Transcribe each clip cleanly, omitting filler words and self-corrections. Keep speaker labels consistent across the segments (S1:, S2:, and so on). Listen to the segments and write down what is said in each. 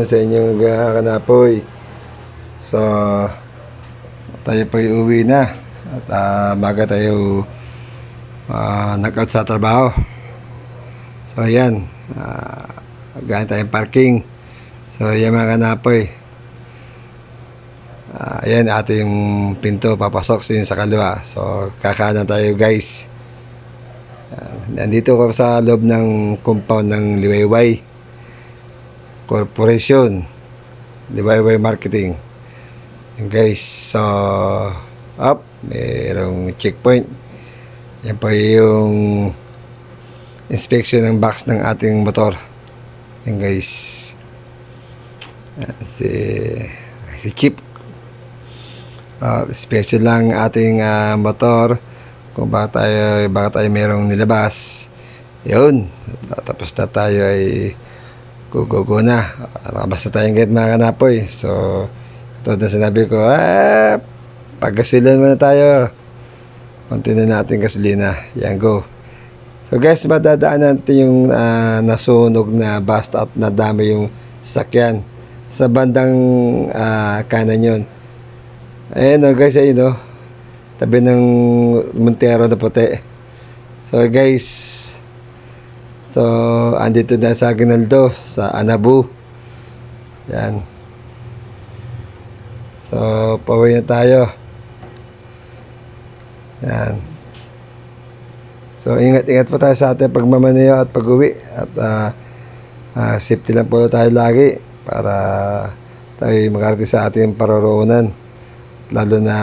S1: hapon sa inyong kanapoy. So, tayo po uwi na. At baga tayo nag-out sa trabaho. So, ayan. Gano'n tayong parking. So, ayan mga kanapoy. Ayan ating pinto papasok sa kaliwa. So, kakanan tayo guys. Nandito ko sa loob ng compound ng Liwayway Corporation, Liwayway Marketing. Yan guys, so up, mayroong checkpoint. Yan po yung inspection ng box ng ating motor. Yan guys, si Chip, inspection lang ating motor kung baka tayo mayroong nilabas. Yun, tapos na tayo ay go na. Nakabas na tayong gate mga kanapoy. So, ito na sinabi ko, pagkasilan muna tayo. Konti na natin gasolina. Yan, go. So guys, madadaan natin yung nasunog na basta at nadami yung sasakyan. Sa bandang kanan yun. Ayan o guys, ayun o. Tabi ng Montero na puti. So guys, so, andito na sa Aguinaldo, sa Anabu. Yan. So, pauwi na tayo. Yan. So, ingat-ingat po tayo sa ating pagmamaneho at pag-uwi. At safety lang po tayo lagi para tayo makarating sa ating paroroonan. Lalo na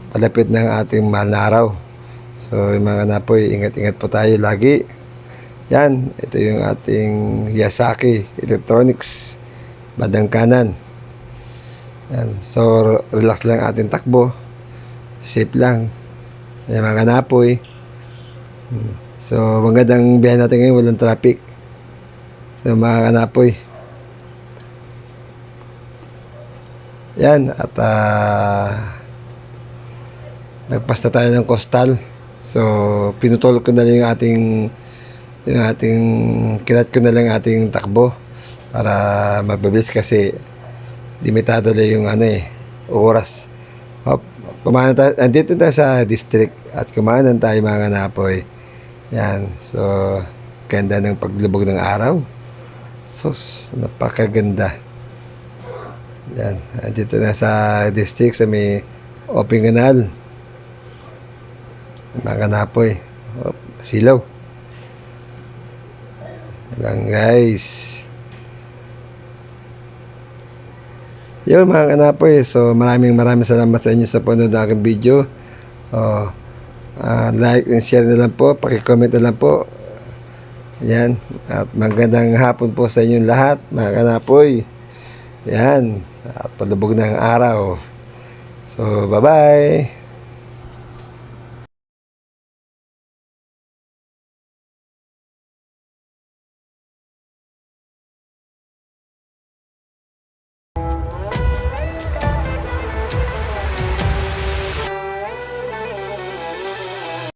S1: palapit ng ating mahal na araw. So, yung mga kanapoy, ingat-ingat po tayo lagi. Yan, ito yung ating Yasaki Electronics, bandang kanan. Yan, so, relax lang ating takbo. Safe lang. Yan mga kanapoy. So, magandang biyahe natin ngayon, walang traffic. So, mga kanapoy. Yan, at nagpasta tayo ng coastal. So, pinutol ko na lang yung ating kinat ko na lang ating takbo para mabilis kasi limitado lang yung oras. Hop, kumanan tayo, andito tayo sa district at kumanan tayo mga kanapoy. Yan, so ganda ng paglubog ng araw. Sus, napakaganda. Yan, andito na sa district sa may open canal. Mga kanapoy, silaw lang guys. Yun mga kanapoy, so maraming salamat sa inyo sa panonood ng aking video. Like and share na lang po, paki-comment na lang po. Yan, at magandang hapon po sa inyong lahat mga kanapoy. Yan, at palubog ng araw. So bye bye.